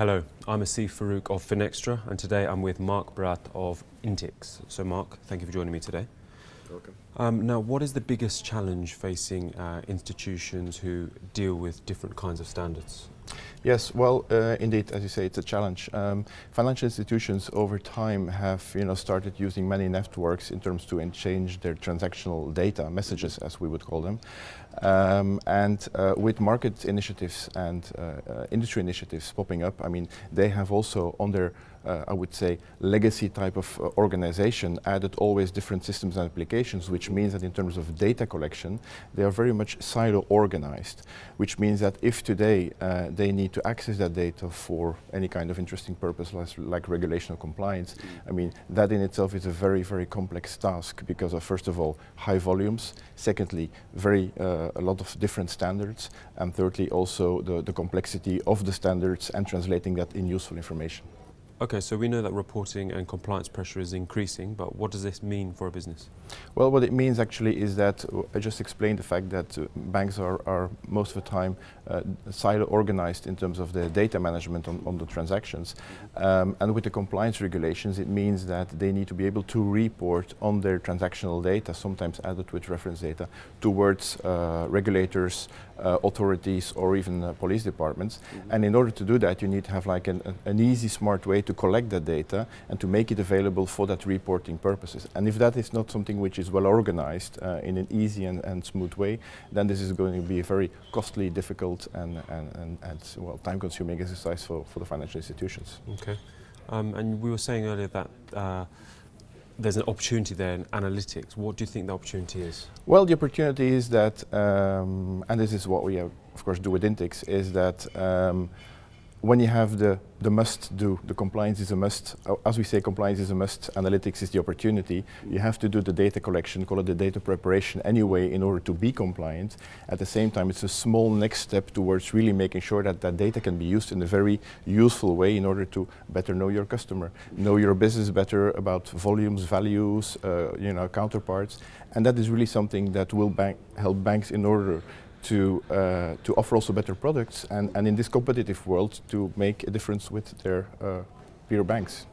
Hello, I'm Asif Farouk of Finextra, and today I'm with Marc Braet of Intix. So Marc, thank you for joining me today. Welcome. Now, what is the biggest challenge facing institutions who deal with different kinds of standards? Yes, well, indeed, as you say, it's a challenge. Financial institutions over time have, started using many networks in terms to exchange their transactional data, messages as we would call them. With market initiatives and industry initiatives popping up, I mean, they have also on their I would say, legacy type of organization added always different systems and applications, which means that in terms of data collection, they are very much silo organized, which means that if today they need to access that data for any kind of interesting purpose, like regulation or compliance, I mean, that in itself is a very, very complex task because of, first of all, high volumes, secondly, a lot of different standards, and thirdly, also the complexity of the standards and translating that in useful information. Okay, so we know that reporting and compliance pressure is increasing, but what does this mean for a business? Well, what it means actually is that I just explained the fact that banks are most of the time silo organized in terms of the data management on the transactions. And with the compliance regulations, it means that they need to be able to report on their transactional data, sometimes added with reference data, towards regulators, authorities, or even police departments. And in order to do that, you need to have like an easy, smart way to collect that data and to make it available for that reporting purposes. And if that is not something which is well organized in an easy and smooth way, then this is going to be a very costly, difficult and well, time-consuming exercise for the financial institutions. Okay, and we were saying earlier that there's an opportunity there in analytics. What do you think the opportunity is? Well, the opportunity is that, and this is what we of course do with Intix, is that when you have the must do, the compliance is a must, as we say, compliance is a must, analytics is the opportunity. You have to do the data collection, call it the data preparation anyway, in order to be compliant. At the same time, it's a small next step towards really making sure that that data can be used in a very useful way in order to better know your customer, know your business better about volumes, values, counterparts. And that is really something that will help banks in order to offer also better products and in this competitive world to make a difference with their peer banks.